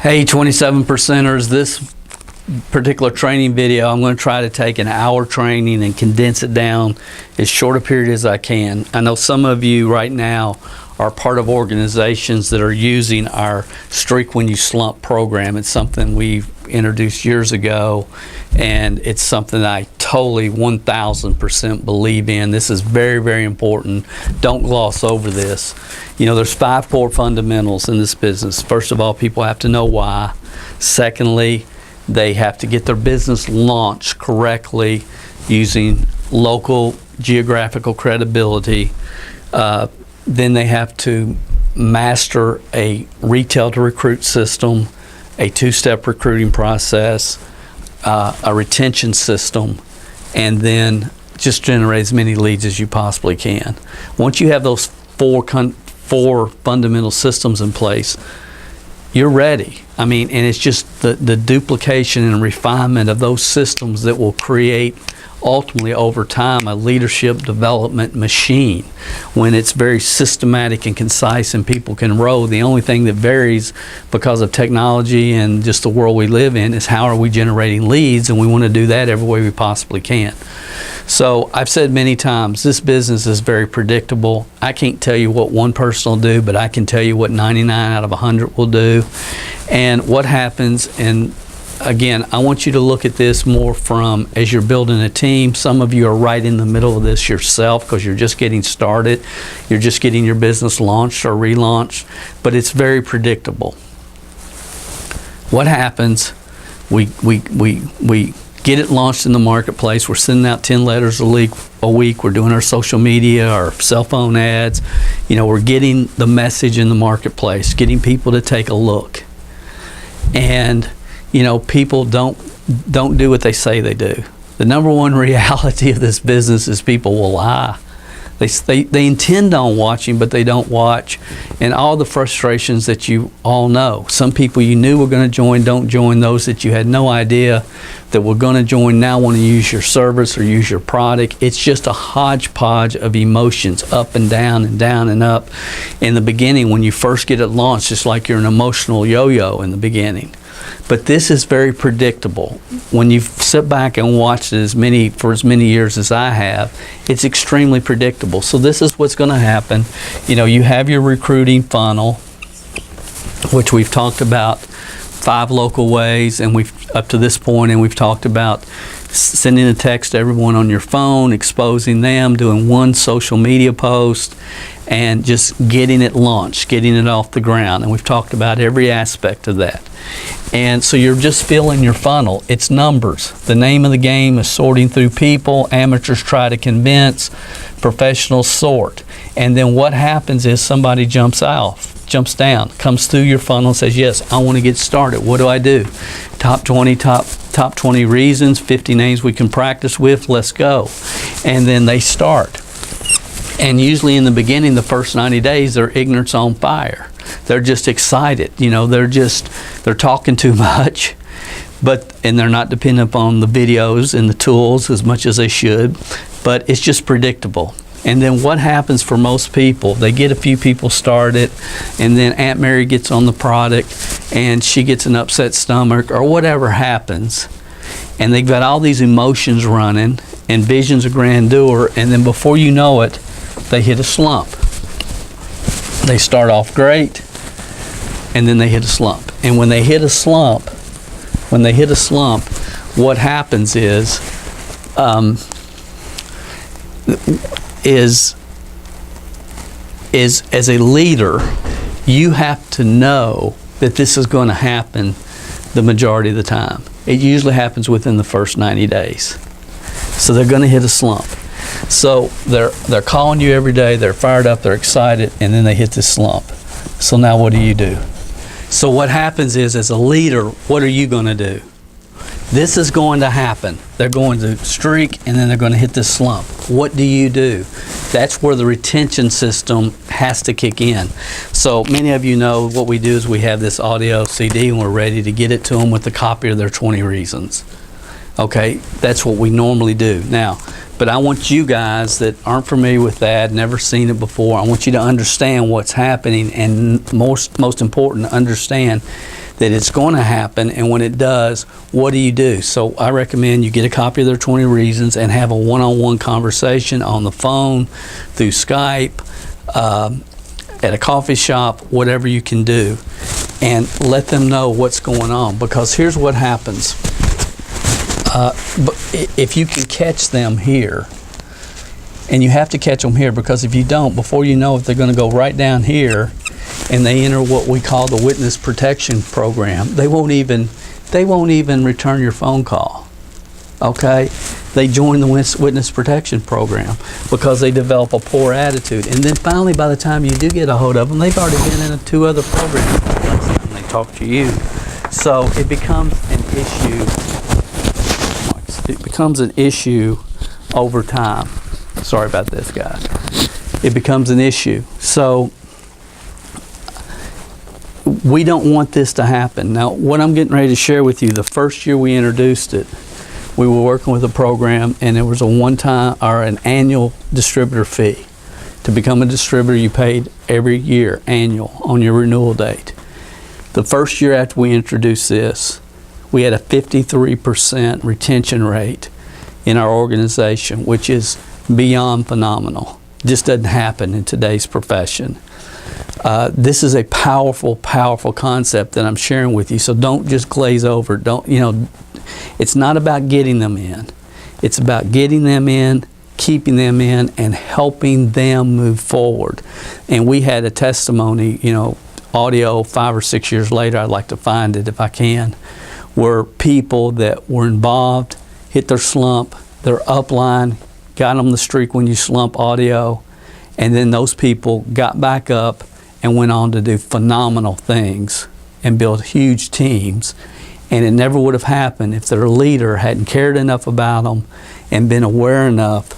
Hey, 27 percenters, this particular training video, I'm going to try to take an hour training and condense it down as short a period as I can. I know some of you right now are part of organizations that are using our Streak When You Slump program. It's something we've introduced years ago, and it's something that I totally 1000% believe in. This is very, very important. Don't gloss over this. You know, there's 5 core fundamentals in this business. First of all, people have to know why. Secondly, they have to get their business launched correctly using local geographical credibility. Then they have to master a retail to recruit system, a 2-step recruiting process, a retention system, and then just generate as many leads as you possibly can. Once you have those four fundamental systems in place, you're ready. I mean, and it's just the duplication and refinement of those systems that will create ultimately over time a leadership development machine. When it's very systematic and concise and people can row, the only thing that varies because of technology and just the world we live in is how are we generating leads, and we want to do that every way we possibly can. So I've said many times, this business is very predictable. I can't tell you what one person will do, but I can tell you what 99 out of 100 will do. And what happens, and again, I want you to look at this more from as you're building a team. Some of you are right in the middle of this yourself because you're just getting started. You're just getting your business launched or relaunched, but it's very predictable. What happens, we get it launched in the marketplace. We're sending out 10 letters a week. We're doing our social media, our cell phone ads. You know, we're getting the message in the marketplace, getting people to take a look. And you know, people don't do what they say they do. The number one reality of this business is people will lie. They intend on watching, but they don't watch. And all the frustrations that you all know. Some people you knew were going to join don't join. Those that you had no idea that were going to join now want to use your service or use your product. It's just a hodgepodge of emotions, up and down and up. In the beginning, when you first get it launched, it's like you're an emotional yo-yo in the beginning. But this is very predictable. When you sit back and watch it for as many years as I have, it's extremely predictable. So this is what's going to happen. You know, you have your recruiting funnel, which we've talked about 5 local ways, and we've up to this point, and we've talked about sending a text to everyone on your phone, exposing them, doing one social media post, and just getting it launched, getting it off the ground. And we've talked about every aspect of that. And so you're just filling your funnel. It's numbers. The name of the game is sorting through people. Amateurs try to convince, professionals sort. And then what happens is somebody jumps down, comes through your funnel and says, yes, I want to get started. What do I do? Top 20 reasons, 50 names we can practice with, let's go. And then they start. And usually in the beginning, the first 90 days, their ignorance on fire. They're just excited. You know, they're talking too much, and they're not dependent upon the videos and the tools as much as they should, but it's just predictable. And then what happens for most people, they get a few people started, and then Aunt Mary gets on the product, and she gets an upset stomach, or whatever happens, and they've got all these emotions running, and visions of grandeur, and then before you know it, they hit a slump. They start off great, and then they hit a slump. And when they hit a slump, what happens is as a leader, you have to know that this is going to happen the majority of the time. It usually happens within the first 90 days. So they're going to hit a slump. So they're calling you every day, they're fired up, they're excited, and then they hit this slump. So now what do? So what happens is, as a leader, what are you going to do? This is going to happen. They're going to streak, and then they're going to hit this slump. What do? That's where the retention system has to kick in. So many of you know what we do is we have this audio CD, and we're ready to get it to them with a copy of their 20 reasons. Okay, that's what we normally do. Now, but I want you guys that aren't familiar with that, never seen it before, I want you to understand what's happening, and most important, understand that it's going to happen, and when it does, what do you do? So I recommend you get a copy of their 20 Reasons and have a one-on-one conversation on the phone, through Skype, at a coffee shop, whatever you can do, and let them know what's going on. Because here's what happens. If you can catch them here, and you have to catch them here, because if you don't, before you know it, they're going to go right down here, and they enter what we call the witness protection program. They won't even return your phone call. Okay? They join the witness protection program because they develop a poor attitude. And then finally, by the time you do get a hold of them, they've already been in 2 other programs and they talk to you. So it becomes an issue. It becomes an issue over time. Sorry about this, guys. It becomes an issue. So we don't want this to happen. Now, what I'm getting ready to share with you, the first year we introduced it, we were working with a program, and there was a one-time or an annual distributor fee. To become a distributor, you paid every year, annual, on your renewal date. The first year after we introduced this, we had a 53% retention rate in our organization, which is beyond phenomenal. Just doesn't happen in today's profession. This is a powerful, powerful concept that I'm sharing with you. So don't just glaze over. It's not about getting them in. It's about getting them in, keeping them in, and helping them move forward. And we had a testimony, audio 5 or 6 years later, I'd like to find it if I can, where people that were involved hit their slump, their upline, got on the streak when you slump audio, and then those people got back up and went on to do phenomenal things and build huge teams. And it never would have happened if their leader hadn't cared enough about them and been aware enough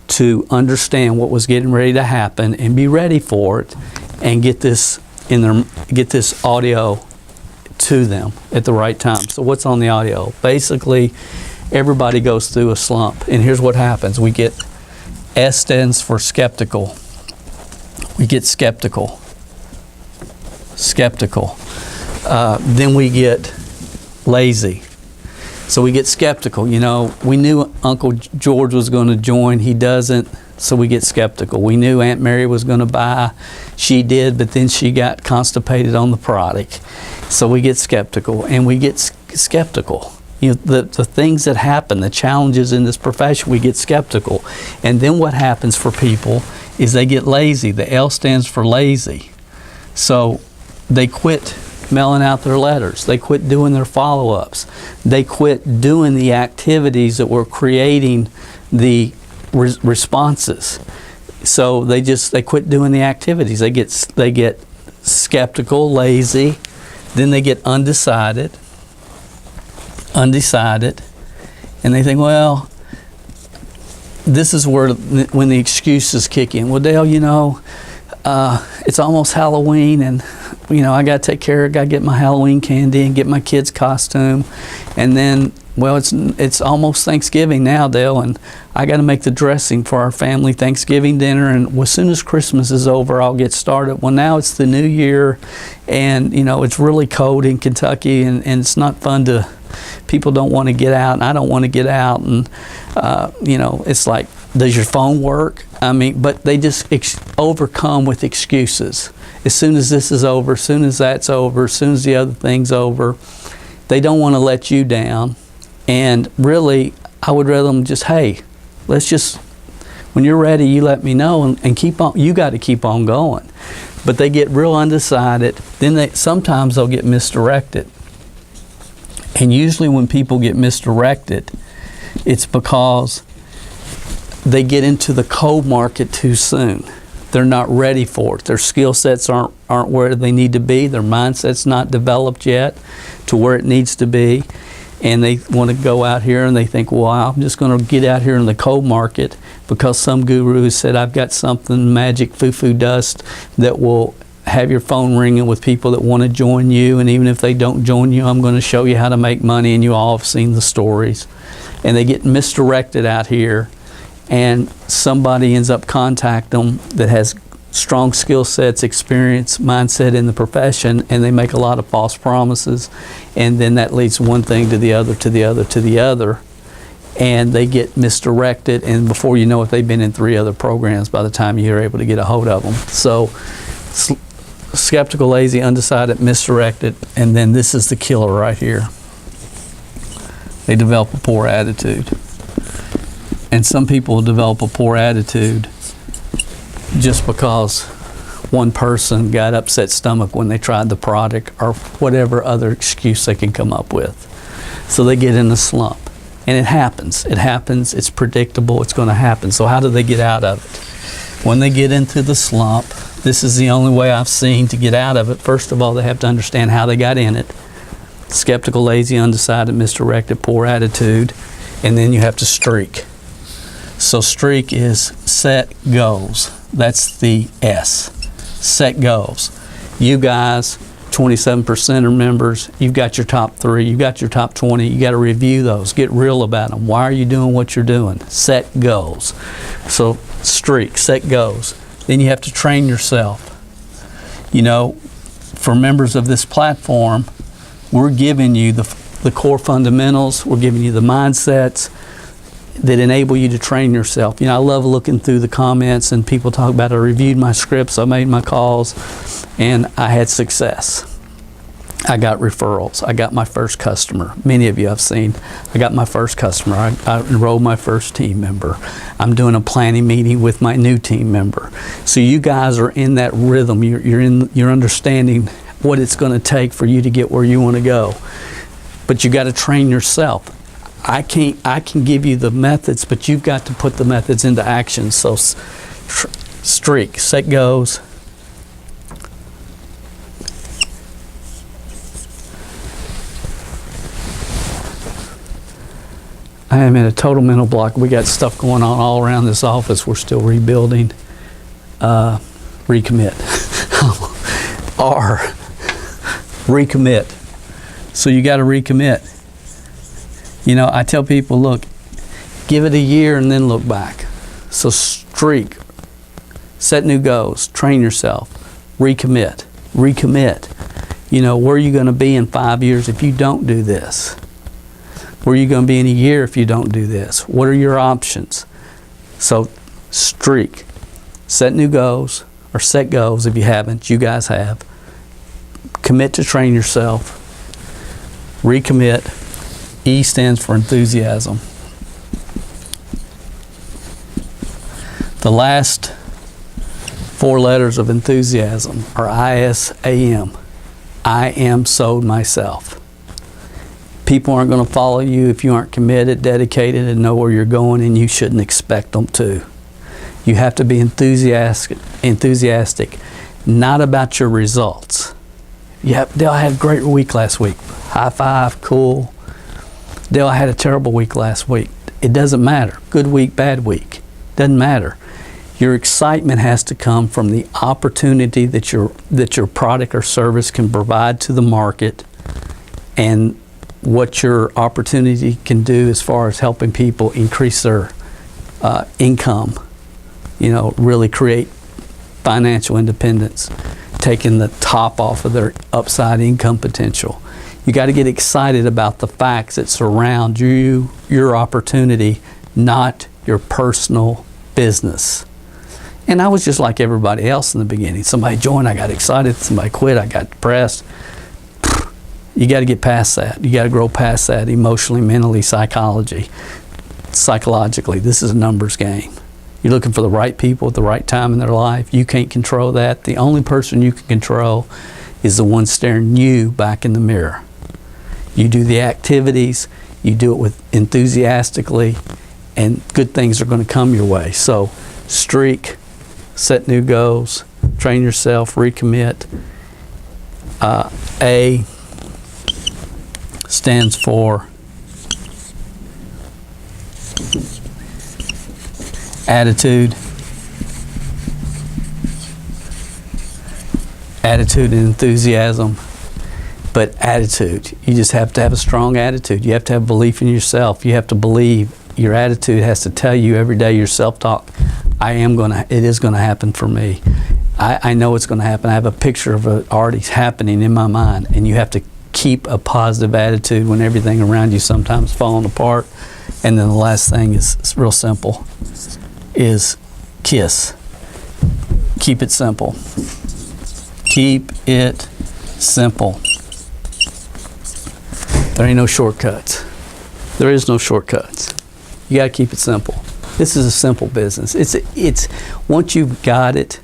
to understand what was getting ready to happen and be ready for it and get this audio to them at the right time. So what's on the audio? Basically, everybody goes through a slump, and here's what happens. We get, S stands for skeptical. We get skeptical. Then we get lazy. So we get skeptical. We knew Uncle George was going to join. He doesn't, so we get skeptical. We knew Aunt Mary was going to buy. She did, but then she got constipated on the product. So we get skeptical, and we get skeptical. The things that happen, the challenges in this profession, we get skeptical. And then what happens for people is they get lazy. The L stands for lazy. So they quit mailing out their letters. They quit doing their follow-ups. They quit doing the activities that were creating the responses. So they quit doing the activities. They get skeptical, lazy, then they get undecided, and they think, well, this is when the excuses kick in. Well, Dale, it's almost Halloween, and I got to take care of, got to get my Halloween candy and get my kids' costume, and then, well, it's almost Thanksgiving now, Dale, and I got to make the dressing for our family Thanksgiving dinner, and as soon as Christmas is over, I'll get started. Well, now it's the new year, and it's really cold in Kentucky, and it's not fun people don't want to get out, and I don't want to get out, and it's like, does your phone work? But they just overcome with excuses. As soon as this is over, as soon as that's over, as soon as the other thing's over, they don't want to let you down. And really, I would rather them just, hey, when you're ready, you let me know, and keep on. You got to keep on going. But they get real undecided. Then sometimes they'll get misdirected. And usually when people get misdirected, it's because they get into the cold market too soon. They're not ready for it. Their skill sets aren't where they need to be. Their mindset's not developed yet to where it needs to be. And they want to go out here and they think, well, I'm just going to get out here in the cold market because some guru said I've got something magic foo-foo dust that will have your phone ringing with people that want to join you. And even if they don't join you, I'm going to show you how to make money. And you all have seen the stories. And they get misdirected out here. And somebody ends up contacting them that has strong skill sets, experience, mindset in the profession, and they make a lot of false promises, and then that leads one thing to the other, to the other, to the other, and they get misdirected, and before you know it, they've been in 3 other programs by the time you're able to get a hold of them. So skeptical, lazy, undecided, misdirected, and then this is the killer right here. They develop a poor attitude. And some people develop a poor attitude just because one person got upset stomach when they tried the product or whatever other excuse they can come up with. So they get in a slump. And it happens. It happens. It's predictable. It's going to happen. So how do they get out of it? When they get into the slump, this is the only way I've seen to get out of it. First of all, they have to understand how they got in it. Skeptical, lazy, undecided, misdirected, poor attitude. And then you have to streak. So streak is set goals. That's the S. Set goals. You guys, 27% are members. You've got your top 3. You've got your top 20. You got to review those. Get real about them. Why are you doing what you're doing? Set goals. So streak, set goals. Then you have to train yourself. You know, for members of this platform, we're giving you the core fundamentals. We're giving you the mindsets that enable you to train yourself. You know, I love looking through the comments and people talk about, I reviewed my scripts, I made my calls, and I had success. I got referrals. I got my first customer. Many of you I've seen. I got my first customer. I enrolled my first team member. I'm doing a planning meeting with my new team member. So you guys are in that rhythm. You're understanding what it's going to take for you to get where you want to go. But you got to train yourself. I can give you the methods, but you've got to put the methods into action. So streak, set goals. I am in a total mental block. We got stuff going on all around this office. We're still rebuilding. Recommit. Recommit. So you got to recommit. You know, I tell people, look, give it a year and then look back. So streak, set new goals, train yourself, recommit. You know, where are you going to be in 5 years if you don't do this? Where are you going to be in a year if you don't do this? What are your options? So streak, set new goals, or set goals if you haven't, you guys have. Commit to train yourself, recommit. E stands for enthusiasm. The last 4 letters of enthusiasm are ISAM. I am sold myself. People aren't going to follow you if you aren't committed, dedicated, and know where you're going, and you shouldn't expect them to. You have to be enthusiastic, not about your results. Dale, I had a great week last week. High five, cool. Dale, I had a terrible week last week. It doesn't matter. Good week, bad week. Doesn't matter. Your excitement has to come from the opportunity that your product or service can provide to the market, and what your opportunity can do as far as helping people increase their income. You know, really create financial independence, taking the top off of their upside income potential. You got to get excited about the facts that surround you, your opportunity, not your personal business. And I was just like everybody else in the beginning. Somebody joined, I got excited. Somebody quit, I got depressed. You got to get past that. You got to grow past that emotionally, mentally, psychologically. This is a numbers game. You're looking for the right people at the right time in their life. You can't control that. The only person you can control is the one staring you back in the mirror. You do the activities, you do it with enthusiastically, and good things are going to come your way. So streak, set new goals, train yourself, recommit. A stands for attitude. Attitude and enthusiasm. But attitude, you just have to have a strong attitude. You have to have belief in yourself. You have to believe. Your attitude has to tell you every day, your self-talk, it is going to happen for me. I know it's going to happen. I have a picture of it already happening in my mind, and you have to keep a positive attitude when everything around you sometimes falling apart. And then the last thing is it's real simple, is KISS. Keep it simple. Keep it simple. There ain't no shortcuts. There is no shortcuts. You got to keep it simple. This is a simple business. It's once you've got it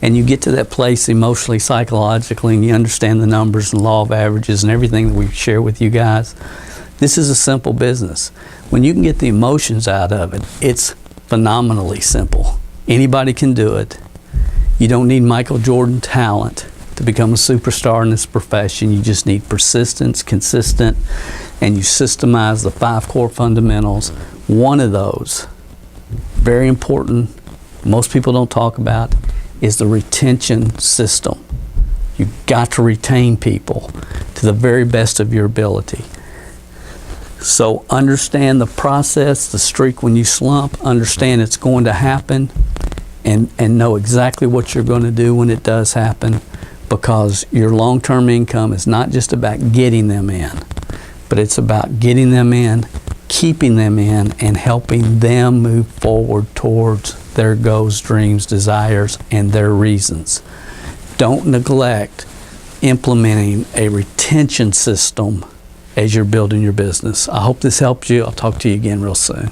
and you get to that place emotionally, psychologically, and you understand the numbers and law of averages and everything that we share with you guys, this is a simple business. When you can get the emotions out of it, it's phenomenally simple. Anybody can do it. You don't need Michael Jordan talent to become a superstar in this profession. You just need persistence, consistent, and you systemize the 5 core fundamentals. One of those, very important, most people don't talk about, is the retention system. You've got to retain people to the very best of your ability. So understand the process, the streak when you slump, understand it's going to happen, and know exactly what you're going to do when it does happen, because your long-term income is not just about getting them in, but it's about getting them in, keeping them in, and helping them move forward towards their goals, dreams, desires, and their reasons. Don't neglect implementing a retention system as you're building your business. I hope this helps you. I'll talk to you again real soon.